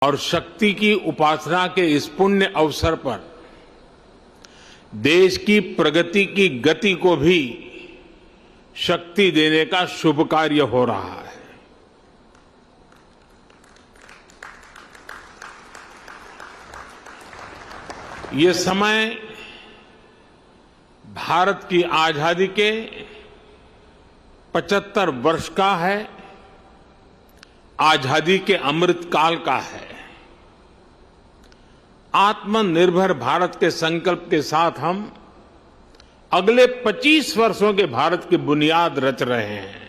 और शक्ति की उपासना के इस पुण्य अवसर पर देश की प्रगति की गति को भी शक्ति देने का शुभ कार्य हो रहा है। ये समय भारत की आजादी के 75 वर्ष का है, आजादी के अमृत काल का है। आत्मनिर्भर भारत के संकल्प के साथ हम अगले 25 वर्षों के भारत की बुनियाद रच रहे हैं।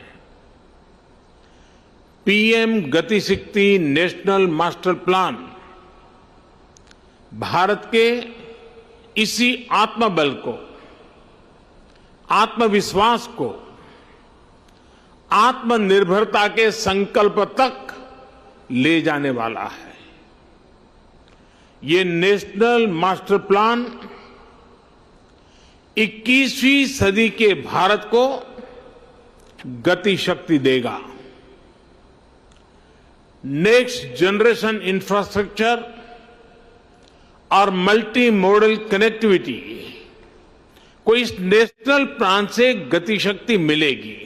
पीएम गति शक्ति नेशनल मास्टर प्लान भारत के इसी आत्मबल को, आत्मविश्वास को, आत्मनिर्भरता के संकल्प तक ले जाने वाला है। ये नेशनल मास्टर प्लान 21वीं सदी के भारत को गति शक्ति देगा। नेक्स्ट जनरेशन इंफ्रास्ट्रक्चर और मल्टी मॉडल कनेक्टिविटी को इस नेशनल प्लान से गति शक्ति मिलेगी।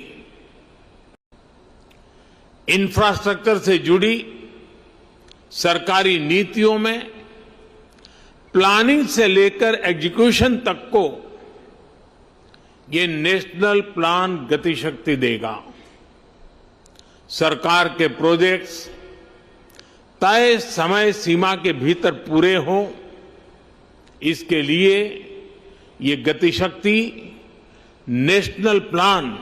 इंफ्रास्ट्रक्चर से जुड़ी सरकारी नीतियों में प्लानिंग से लेकर एग्जीक्यूशन तक को ये नेशनल प्लान गति शक्ति देगा। सरकार के प्रोजेक्ट्स तय समय सीमा के भीतर पूरे हों, इसके लिए ये गति शक्ति नेशनल प्लान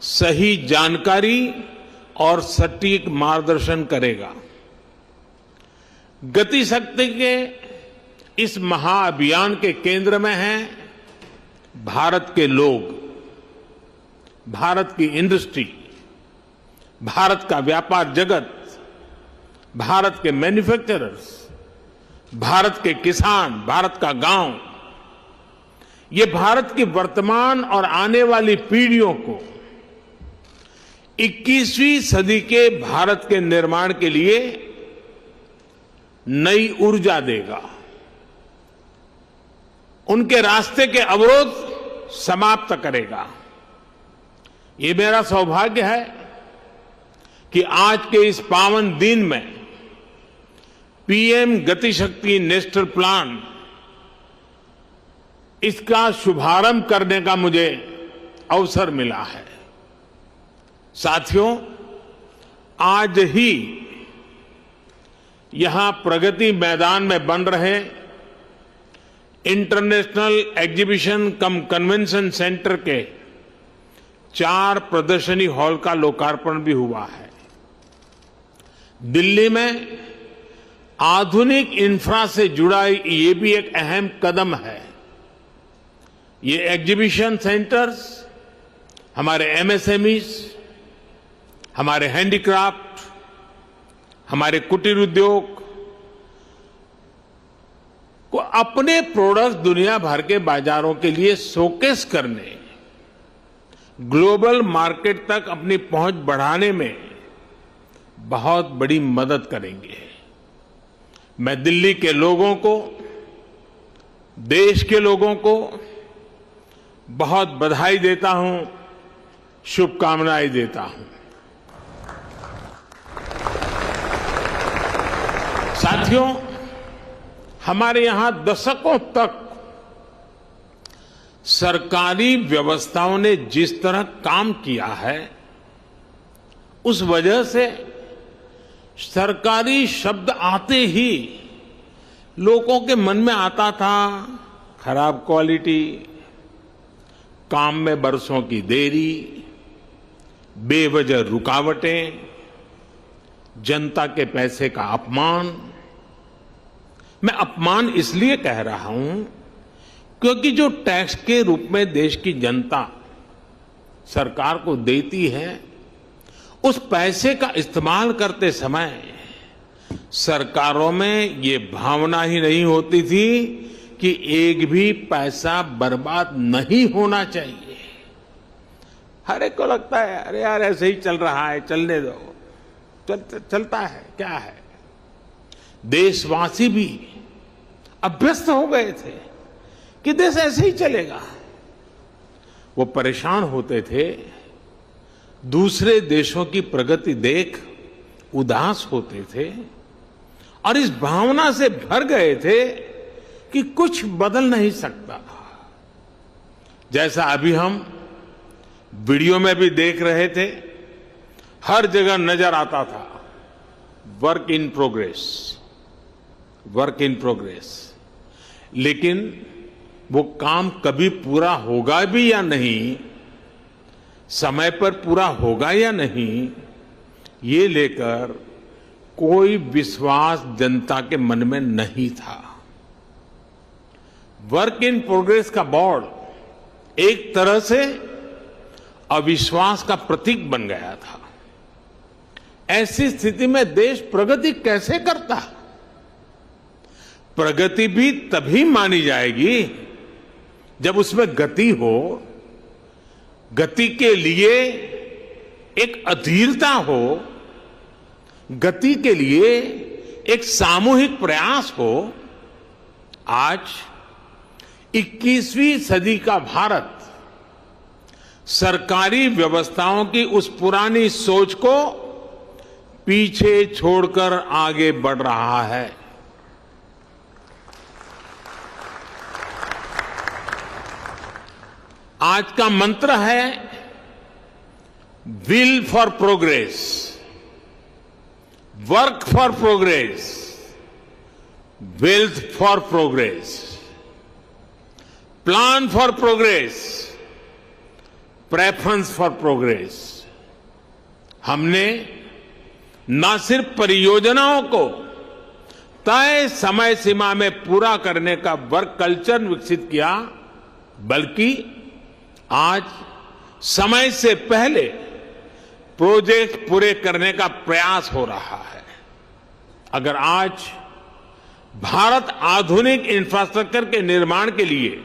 सही जानकारी और सटीक मार्गदर्शन करेगा। गति शक्ति के इस महाअभियान के केंद्र में हैं भारत के लोग, भारत की इंडस्ट्री, भारत का व्यापार जगत, भारत के मैन्युफैक्चरर्स, भारत के किसान, भारत का गांव। ये भारत की वर्तमान और आने वाली पीढ़ियों को 21वीं सदी के भारत के निर्माण के लिए नई ऊर्जा देगा। उनके रास्ते के अवरोध समाप्त करेगा। ये मेरा सौभाग्य है कि आज के इस पावन दिन में पीएम गति शक्ति नेशनल प्लान, इसका शुभारंभ करने का मुझे अवसर मिला है। साथियों, आज ही यहां प्रगति मैदान में बन रहे इंटरनेशनल एग्जीबिशन कम कन्वेंशन सेंटर के 4 प्रदर्शनी हॉल का लोकार्पण भी हुआ है। दिल्ली में आधुनिक इंफ्रा से जुड़ा ये भी एक अहम कदम है। ये एग्जीबिशन सेंटर्स हमारे एमएसएमईज, हमारे हैंडीक्राफ्ट, हमारे कुटीर उद्योग को अपने प्रोडक्ट्स दुनिया भर के बाजारों के लिए शोकेस करने, ग्लोबल मार्केट तक अपनी पहुंच बढ़ाने में बहुत बड़ी मदद करेंगे। मैं दिल्ली के लोगों को, देश के लोगों को बहुत बधाई देता हूं, शुभकामनाएं देता हूं। साथियों, हमारे यहां दशकों तक सरकारी व्यवस्थाओं ने जिस तरह काम किया है, उस वजह से सरकारी शब्द आते ही लोगों के मन में आता था खराब क्वालिटी, काम में बरसों की देरी, बेवजह रुकावटें, जनता के पैसे का अपमान। मैं अपमान इसलिए कह रहा हूं क्योंकि जो टैक्स के रूप में देश की जनता सरकार को देती है, उस पैसे का इस्तेमाल करते समय सरकारों में ये भावना ही नहीं होती थी कि एक भी पैसा बर्बाद नहीं होना चाहिए। हर एक को लगता है अरे यार ऐसे ही चल रहा है, चलने दो, चलता है, क्या है। देशवासी भी अभ्यस्त हो गए थे कि देश ऐसे ही चलेगा। वो परेशान होते थे, दूसरे देशों की प्रगति देख उदास होते थे और इस भावना से भर गए थे कि कुछ बदल नहीं सकता। जैसा अभी हम वीडियो में भी देख रहे थे, हर जगह नजर आता था work in progress, work in progress. लेकिन वो काम कभी पूरा होगा भी या नहीं, समय पर पूरा होगा या नहीं, ये लेकर कोई विश्वास जनता के मन में नहीं था। वर्क इन प्रोग्रेस का बोर्ड एक तरह से अविश्वास का प्रतीक बन गया था। ऐसी स्थिति में देश प्रगति कैसे करता? प्रगति भी तभी मानी जाएगी जब उसमें गति हो, गति के लिए एक अधीरता हो, गति के लिए एक सामूहिक प्रयास हो। आज 21वीं सदी का भारत सरकारी व्यवस्थाओं की उस पुरानी सोच को पीछे छोड़कर आगे बढ़ रहा है। आज का मंत्र है will for progress, work for progress, wealth for progress, plan for progress, preference for progress. हमने न सिर्फ परियोजनाओं को तय समय सीमा में पूरा करने का वर्क कल्चर विकसित किया, बल्कि आज समय से पहले प्रोजेक्ट पूरे करने का प्रयास हो रहा है। अगर आज भारत आधुनिक इंफ्रास्ट्रक्चर के निर्माण के लिए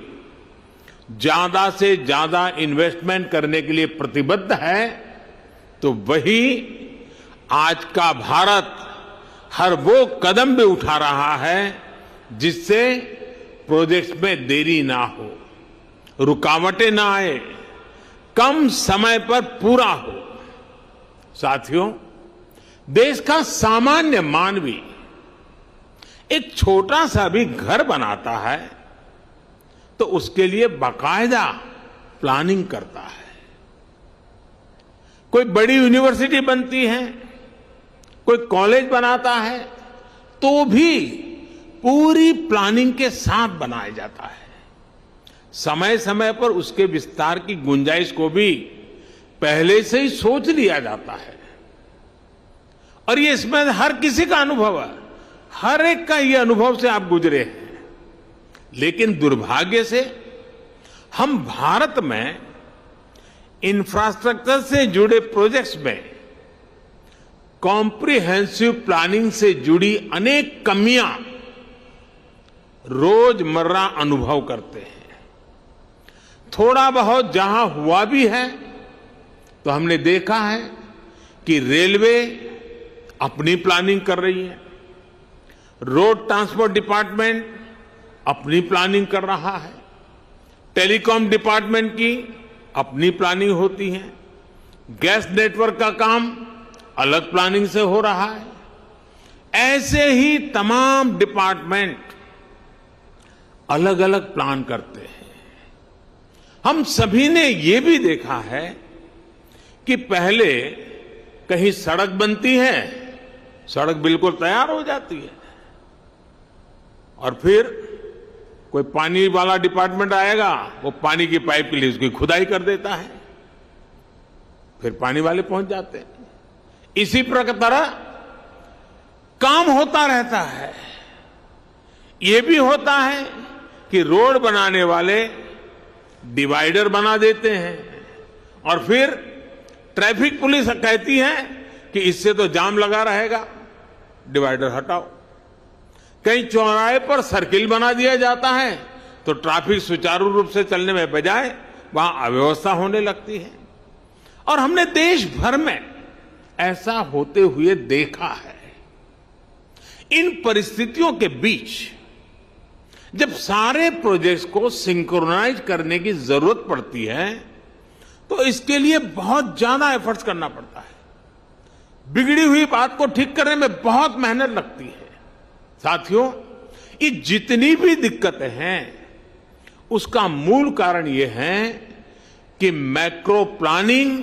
ज्यादा से ज्यादा इन्वेस्टमेंट करने के लिए प्रतिबद्ध है, तो वही आज का भारत हर वो कदम भी उठा रहा है जिससे प्रोजेक्ट्स में देरी ना हो, रुकावटें ना आए, कम समय पर पूरा हो। साथियों, देश का सामान्य मानवी एक छोटा सा भी घर बनाता है तो उसके लिए बाकायदा प्लानिंग करता है। कोई बड़ी यूनिवर्सिटी बनती है, कोई कॉलेज बनाता है, तो भी पूरी प्लानिंग के साथ बनाया जाता है। समय समय पर उसके विस्तार की गुंजाइश को भी पहले से ही सोच लिया जाता है। और ये इसमें हर किसी का अनुभव है, हर एक का ये अनुभव से आप गुजरे हैं। लेकिन दुर्भाग्य से हम भारत में इंफ्रास्ट्रक्चर से जुड़े प्रोजेक्ट्स में कॉम्प्रिहेंसिव प्लानिंग से जुड़ी अनेक कमियां रोजमर्रा अनुभव करते हैं। थोड़ा बहुत जहां हुआ भी है तो हमने देखा है कि रेलवे अपनी प्लानिंग कर रही है, रोड ट्रांसपोर्ट डिपार्टमेंट अपनी प्लानिंग कर रहा है, टेलीकॉम डिपार्टमेंट की अपनी प्लानिंग होती है, गैस नेटवर्क का काम अलग प्लानिंग से हो रहा है। ऐसे ही तमाम डिपार्टमेंट अलग अलग प्लान करते हैं। हम सभी ने ये भी देखा है कि पहले कहीं सड़क बनती है, सड़क बिल्कुल तैयार हो जाती है, और फिर कोई पानी वाला डिपार्टमेंट आएगा, वो पानी की पाइप के लिए उसकी खुदाई कर देता है, फिर पानी वाले पहुंच जाते हैं। इसी तरह काम होता रहता है। ये भी होता है कि रोड बनाने वाले डिवाइडर बना देते हैं और फिर ट्रैफिक पुलिस कहती है कि इससे तो जाम लगा रहेगा, डिवाइडर हटाओ। कहीं चौराहे पर सर्किल बना दिया जाता है तो ट्रैफिक सुचारू रूप से चलने में बजाय वहां अव्यवस्था होने लगती है। और हमने देश भर में ऐसा होते हुए देखा है। इन परिस्थितियों के बीच जब सारे प्रोजेक्ट्स को सिंक्रोनाइज करने की जरूरत पड़ती है तो इसके लिए बहुत ज्यादा एफर्ट्स करना पड़ता है। बिगड़ी हुई बात को ठीक करने में बहुत मेहनत लगती है। साथियों, ये जितनी भी दिक्कतें हैं उसका मूल कारण ये है कि मैक्रो प्लानिंग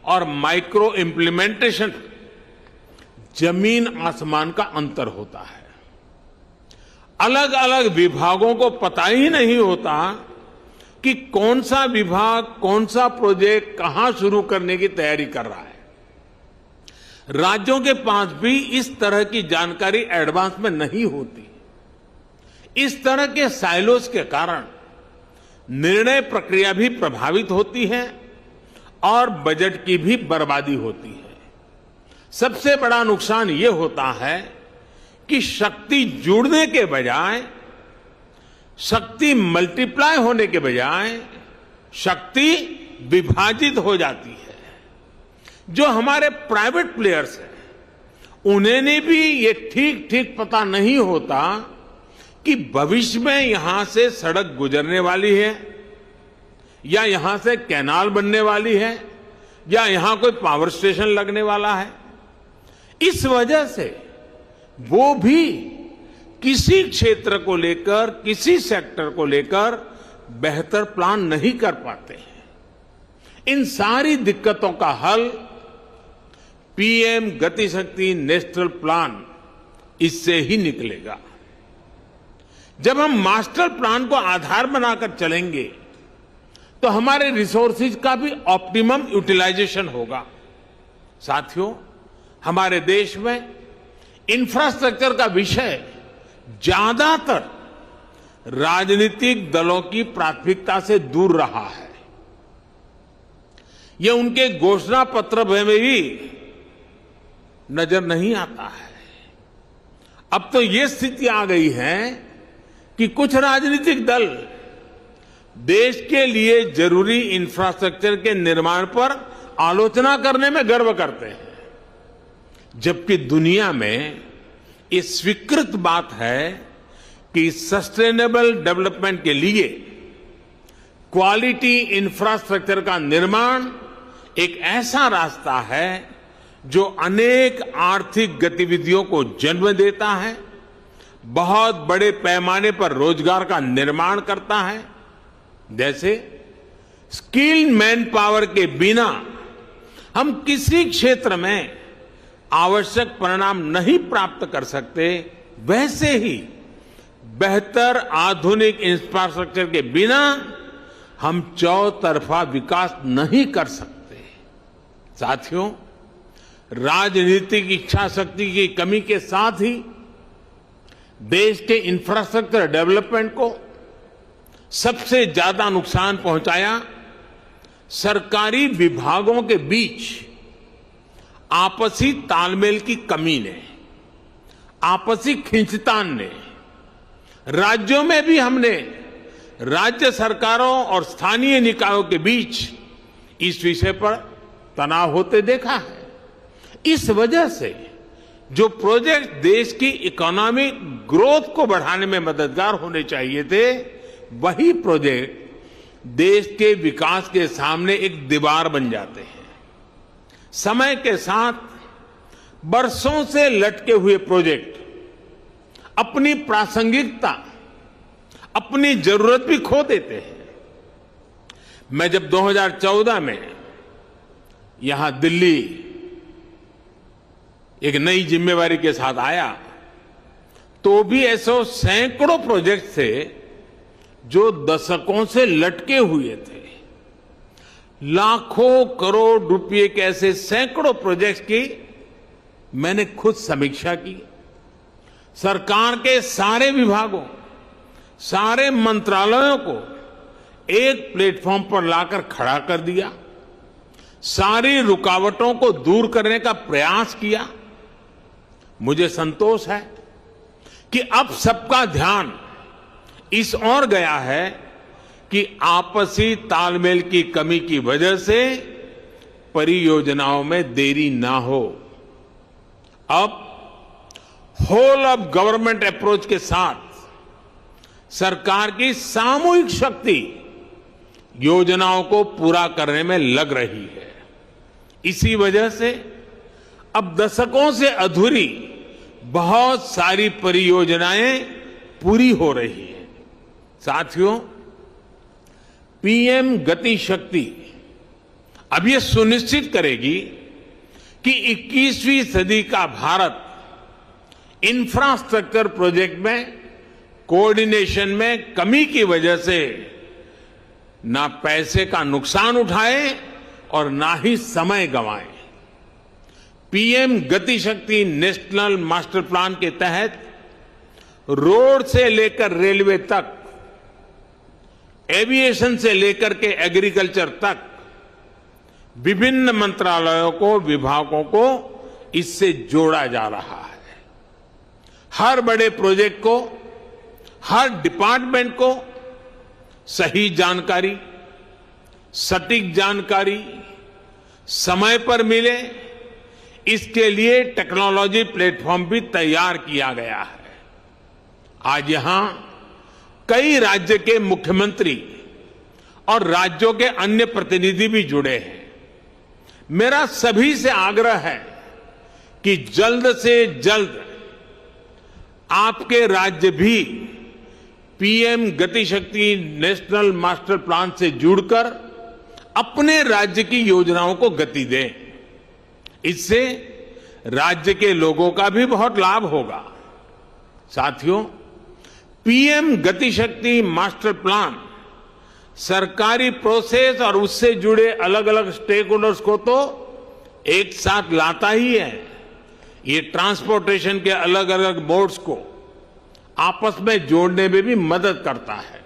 और माइक्रो इम्प्लीमेंटेशन जमीन आसमान का अंतर होता है। अलग अलग विभागों को पता ही नहीं होता कि कौन सा विभाग कौन सा प्रोजेक्ट कहां शुरू करने की तैयारी कर रहा है। राज्यों के पास भी इस तरह की जानकारी एडवांस में नहीं होती। इस तरह के साइलोस के कारण निर्णय प्रक्रिया भी प्रभावित होती है और बजट की भी बर्बादी होती है। सबसे बड़ा नुकसान यह होता है कि शक्ति जुड़ने के बजाय, शक्ति मल्टीप्लाई होने के बजाय शक्ति विभाजित हो जाती है। जो हमारे प्राइवेट प्लेयर्स हैं उन्हें भी ये ठीक ठीक पता नहीं होता कि भविष्य में यहां से सड़क गुजरने वाली है या यहां से कैनाल बनने वाली है या यहां कोई पावर स्टेशन लगने वाला है। इस वजह से वो भी किसी क्षेत्र को लेकर, किसी सेक्टर को लेकर बेहतर प्लान नहीं कर पाते हैं। इन सारी दिक्कतों का हल पीएम गति शक्ति नेशनल प्लान इससे ही निकलेगा। जब हम मास्टर प्लान को आधार बनाकर चलेंगे तो हमारे रिसोर्सेज का भी ऑप्टिमम यूटिलाइजेशन होगा। साथियों, हमारे देश में इंफ्रास्ट्रक्चर का विषय ज्यादातर राजनीतिक दलों की प्राथमिकता से दूर रहा है। यह उनके घोषणा पत्र में भी नजर नहीं आता है। अब तो यह स्थिति आ गई है कि कुछ राजनीतिक दल देश के लिए जरूरी इंफ्रास्ट्रक्चर के निर्माण पर आलोचना करने में गर्व करते हैं, जबकि दुनिया में ये स्वीकृत बात है कि सस्टेनेबल डेवलपमेंट के लिए क्वालिटी इंफ्रास्ट्रक्चर का निर्माण एक ऐसा रास्ता है जो अनेक आर्थिक गतिविधियों को जन्म देता है, बहुत बड़े पैमाने पर रोजगार का निर्माण करता है। जैसे स्किल्ड मैन पावर के बिना हम किसी क्षेत्र में आवश्यक परिणाम नहीं प्राप्त कर सकते, वैसे ही बेहतर आधुनिक इंफ्रास्ट्रक्चर के बिना हम चौतरफा विकास नहीं कर सकते। साथियों, राजनीतिक इच्छा शक्ति की कमी के साथ ही देश के इंफ्रास्ट्रक्चर डेवलपमेंट को सबसे ज्यादा नुकसान पहुंचाया सरकारी विभागों के बीच आपसी तालमेल की कमी ने, आपसी खींचतान ने। राज्यों में भी हमने राज्य सरकारों और स्थानीय निकायों के बीच इस विषय पर तनाव होते देखा है। इस वजह से जो प्रोजेक्ट देश की इकोनॉमिक ग्रोथ को बढ़ाने में मददगार होने चाहिए थे, वही प्रोजेक्ट देश के विकास के सामने एक दीवार बन जाते हैं। समय के साथ बरसों से लटके हुए प्रोजेक्ट अपनी प्रासंगिकता, अपनी जरूरत भी खो देते हैं। मैं जब 2014 में यहां दिल्ली एक नई जिम्मेवारी के साथ आया तो भी ऐसे सैकड़ों प्रोजेक्ट थे जो दशकों से लटके हुए थे। लाखों करोड़ रुपए के ऐसे सैकड़ों प्रोजेक्ट्स की मैंने खुद समीक्षा की। सरकार के सारे विभागों, सारे मंत्रालयों को एक प्लेटफॉर्म पर लाकर खड़ा कर दिया, सारी रुकावटों को दूर करने का प्रयास किया। मुझे संतोष है कि अब सबका ध्यान इस ओर गया है कि आपसी तालमेल की कमी की वजह से परियोजनाओं में देरी ना हो। अब होल ऑफ गवर्नमेंट अप्रोच के साथ सरकार की सामूहिक शक्ति योजनाओं को पूरा करने में लग रही है। इसी वजह से अब दशकों से अधूरी बहुत सारी परियोजनाएं पूरी हो रही हैं। साथियों, पीएम गति शक्ति अब ये सुनिश्चित करेगी कि 21वीं सदी का भारत इंफ्रास्ट्रक्चर प्रोजेक्ट में कोऑर्डिनेशन में कमी की वजह से ना पैसे का नुकसान उठाए और ना ही समय गंवाए। पीएम गति शक्ति नेशनल मास्टर प्लान के तहत रोड से लेकर रेलवे तक, एविएशन से लेकर के एग्रीकल्चर तक विभिन्न मंत्रालयों को, विभागों को इससे जोड़ा जा रहा है। हर बड़े प्रोजेक्ट को, हर डिपार्टमेंट को सही जानकारी, सटीक जानकारी समय पर मिले, इसके लिए टेक्नोलॉजी प्लेटफॉर्म भी तैयार किया गया है। आज यहां कई राज्य के मुख्यमंत्री और राज्यों के अन्य प्रतिनिधि भी जुड़े हैं। मेरा सभी से आग्रह है कि जल्द से जल्द आपके राज्य भी पीएम गति शक्ति नेशनल मास्टर प्लान से जुड़कर अपने राज्य की योजनाओं को गति दें। इससे राज्य के लोगों का भी बहुत लाभ होगा। साथियों, पीएम गति शक्ति मास्टर प्लान सरकारी प्रोसेस और उससे जुड़े अलग अलग स्टेक होल्डर्स को तो एक साथ लाता ही है। ये ट्रांसपोर्टेशन के अलग अलग मोड्स को आपस में जोड़ने में भी मदद करता है।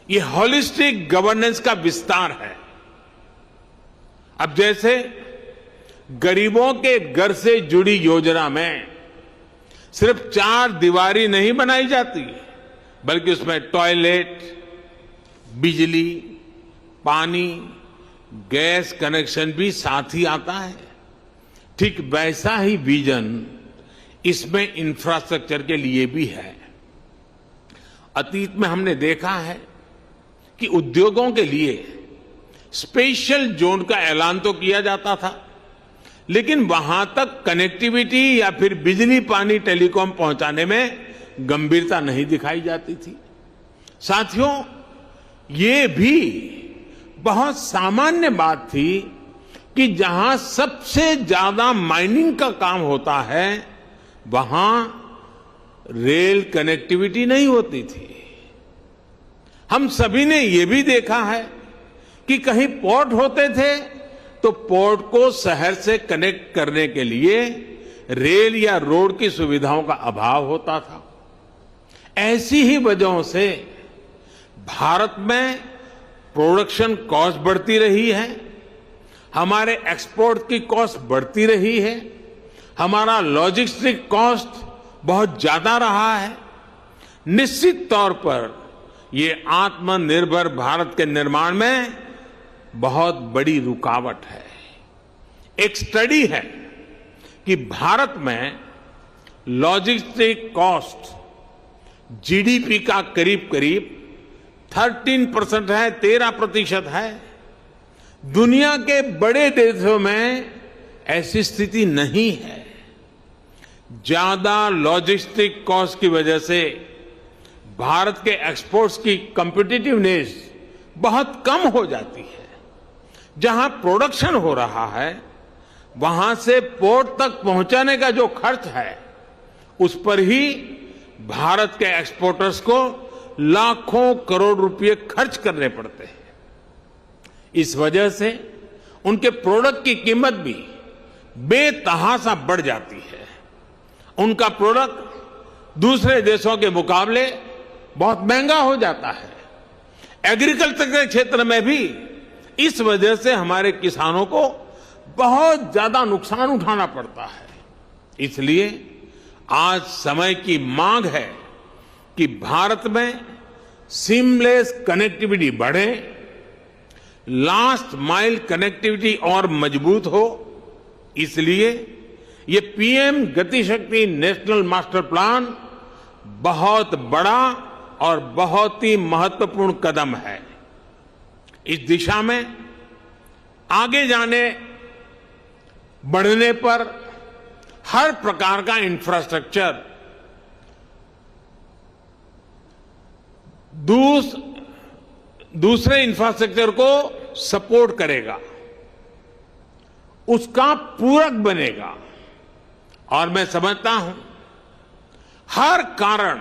ये होलिस्टिक गवर्नेंस का विस्तार है। अब जैसे गरीबों के घर से जुड़ी योजना में सिर्फ 4 दीवारी नहीं बनाई जाती, बल्कि उसमें टॉयलेट, बिजली, पानी, गैस कनेक्शन भी साथ ही आता है। ठीक वैसा ही विजन इसमें इंफ्रास्ट्रक्चर के लिए भी है। अतीत में हमने देखा है कि उद्योगों के लिए स्पेशल जोन का ऐलान तो किया जाता था, लेकिन वहां तक कनेक्टिविटी या फिर बिजली, पानी, टेलीकॉम पहुंचाने में गंभीरता नहीं दिखाई जाती थी। साथियों, ये भी बहुत सामान्य बात थी कि जहां सबसे ज्यादा माइनिंग का काम होता है, वहां रेल कनेक्टिविटी नहीं होती थी। हम सभी ने यह भी देखा है कि कहीं पोर्ट होते थे तो पोर्ट को शहर से कनेक्ट करने के लिए रेल या रोड की सुविधाओं का अभाव होता था। ऐसी ही वजहों से भारत में प्रोडक्शन कॉस्ट बढ़ती रही है, हमारे एक्सपोर्ट की कॉस्ट बढ़ती रही है, हमारा लॉजिस्टिक कॉस्ट बहुत ज्यादा रहा है। निश्चित तौर पर ये आत्मनिर्भर भारत के निर्माण में बहुत बड़ी रुकावट है। एक स्टडी है कि भारत में लॉजिस्टिक कॉस्ट जीडीपी का करीब करीब 13% है, 13% है। दुनिया के बड़े देशों में ऐसी स्थिति नहीं है। ज्यादा लॉजिस्टिक कॉस्ट की वजह से भारत के एक्सपोर्ट्स की कॉम्पिटिटिवनेस बहुत कम हो जाती है। जहां प्रोडक्शन हो रहा है, वहां से पोर्ट तक पहुंचाने का जो खर्च है, उस पर ही भारत के एक्सपोर्टर्स को लाखों करोड़ रुपए खर्च करने पड़ते हैं। इस वजह से उनके प्रोडक्ट की कीमत भी बेतहाशा बढ़ जाती है। उनका प्रोडक्ट दूसरे देशों के मुकाबले बहुत महंगा हो जाता है। एग्रीकल्चर के क्षेत्र में भी इस वजह से हमारे किसानों को बहुत ज्यादा नुकसान उठाना पड़ता है। इसलिए आज समय की मांग है कि भारत में सीमलेस कनेक्टिविटी बढ़े, लास्ट माइल कनेक्टिविटी और मजबूत हो। इसलिए ये पीएम गति शक्ति नेशनल मास्टर प्लान बहुत बड़ा और बहुत ही महत्वपूर्ण कदम है। इस दिशा में आगे जाने बढ़ने पर हर प्रकार का इंफ्रास्ट्रक्चर दूसरे इंफ्रास्ट्रक्चर को सपोर्ट करेगा, उसका पूरक बनेगा। और मैं समझता हूं हर कारण,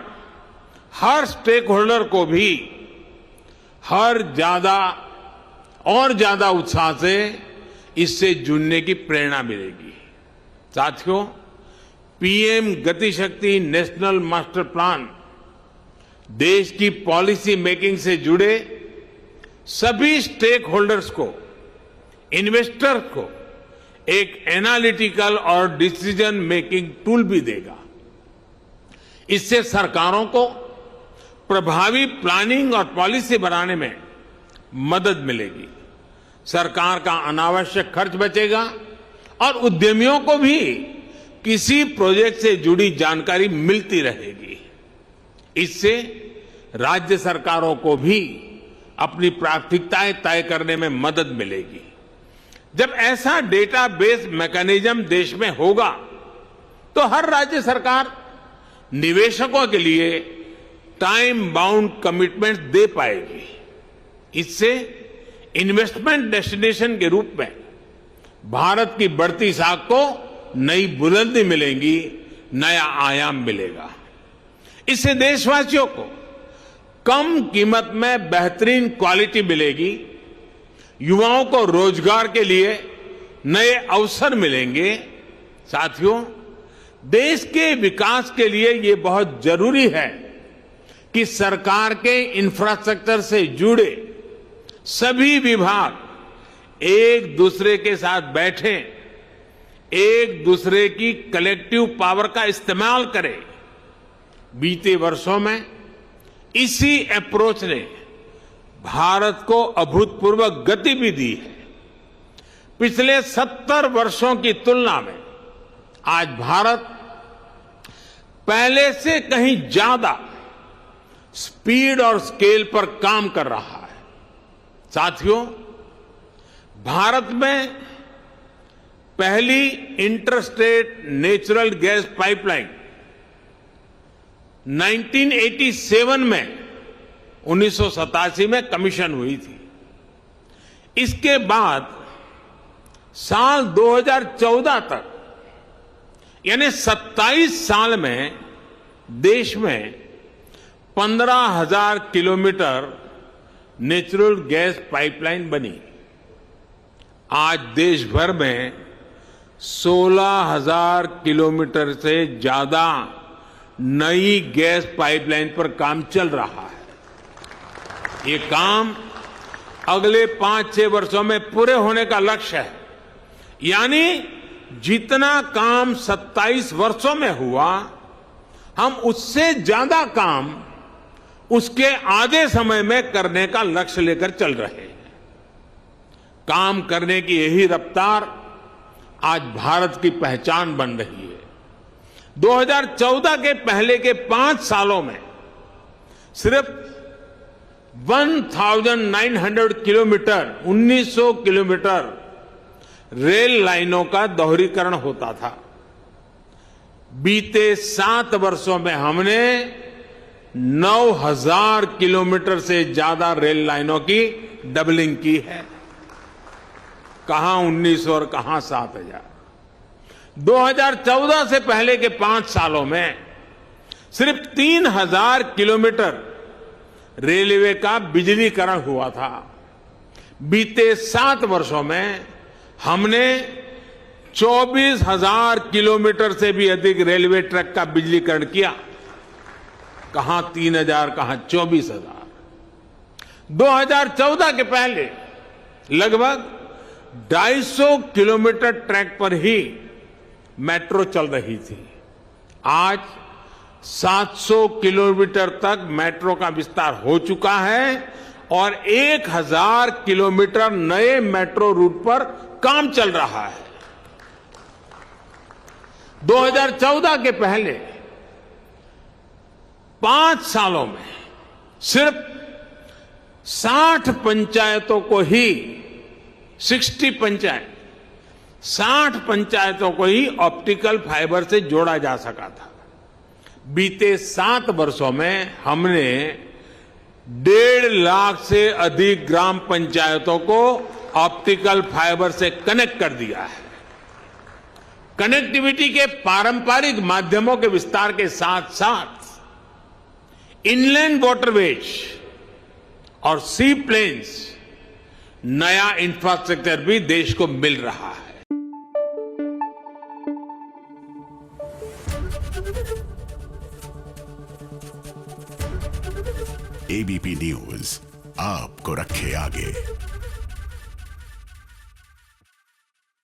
हर स्टेक होल्डर को भी ज्यादा उत्साह से इससे जुड़ने की प्रेरणा मिलेगी। साथियों, पीएम गति शक्ति नेशनल मास्टर प्लान देश की पॉलिसी मेकिंग से जुड़े सभी स्टेक होल्डर्स को, इन्वेस्टर्स को एक एनालिटिकल और डिसीजन मेकिंग टूल भी देगा। इससे सरकारों को प्रभावी प्लानिंग और पॉलिसी बनाने में मदद मिलेगी, सरकार का अनावश्यक खर्च बचेगा और उद्यमियों को भी किसी प्रोजेक्ट से जुड़ी जानकारी मिलती रहेगी। इससे राज्य सरकारों को भी अपनी प्राथमिकताएं तय करने में मदद मिलेगी। जब ऐसा डेटाबेस मैकेनिज्म देश में होगा तो हर राज्य सरकार निवेशकों के लिए टाइम बाउंड कमिटमेंट दे पाएगी। इससे इन्वेस्टमेंट डेस्टिनेशन के रूप में भारत की बढ़ती साख को नई बुलंदी मिलेगी, नया आयाम मिलेगा। इससे देशवासियों को कम कीमत में बेहतरीन क्वालिटी मिलेगी, युवाओं को रोजगार के लिए नए अवसर मिलेंगे। साथियों, देश के विकास के लिए ये बहुत जरूरी है कि सरकार के इंफ्रास्ट्रक्चर से जुड़े सभी विभाग एक दूसरे के साथ बैठें, एक दूसरे की कलेक्टिव पावर का इस्तेमाल करें। बीते वर्षों में इसी अप्रोच ने भारत को अभूतपूर्व गति भी दी है। पिछले 70 वर्षों की तुलना में आज भारत पहले से कहीं ज्यादा स्पीड और स्केल पर काम कर रहा है। साथियों, भारत में पहली इंटरस्टेट नेचुरल गैस पाइपलाइन 1987 में 1987 में कमीशन हुई थी। इसके बाद साल 2014 तक यानी 27 साल में देश में 15,000 किलोमीटर नेचुरल गैस पाइपलाइन बनी। आज देश भर में 16,000 किलोमीटर से ज्यादा नई गैस पाइपलाइन पर काम चल रहा है। ये काम अगले 5-6 वर्षों में पूरे होने का लक्ष्य है। यानी जितना काम 27 वर्षों में हुआ, हम उससे ज्यादा काम उसके आधे समय में करने का लक्ष्य लेकर चल रहे हैं। काम करने की यही रफ्तार आज भारत की पहचान बन रही है। 2014 के पहले के 5 सालों में सिर्फ 1900 किलोमीटर 1900 किलोमीटर रेल लाइनों का दोहरीकरण होता था। बीते 7 वर्षों में हमने 9,000 किलोमीटर से ज्यादा रेल लाइनों की डबलिंग की है। कहां 1900 और कहां 7,000। 2014 से पहले के 5 सालों में सिर्फ 3,000 किलोमीटर रेलवे का बिजलीकरण हुआ था। बीते 7 वर्षों में हमने 24,000 किलोमीटर से भी अधिक रेलवे ट्रैक का बिजलीकरण किया। कहां 3,000, कहां 24,000। 2014 के पहले लगभग 250 किलोमीटर ट्रैक पर ही मेट्रो चल रही थी। आज 700 किलोमीटर तक मेट्रो का विस्तार हो चुका है और 1,000 किलोमीटर नए मेट्रो रूट पर काम चल रहा है। 2014 के पहले 5 सालों में सिर्फ 60 पंचायतों को ही 60 पंचायतों को ही ऑप्टिकल फाइबर से जोड़ा जा सका था। बीते 7 वर्षों में हमने 1.5 लाख से अधिक ग्राम पंचायतों को ऑप्टिकल फाइबर से कनेक्ट कर दिया है। कनेक्टिविटी के पारंपरिक माध्यमों के विस्तार के साथ साथ इनलैंड वाटरवेज और सी प्लेन्स नया इंफ्रास्ट्रक्चर भी देश को मिल रहा है। एबीपी न्यूज आपको रखे आगे।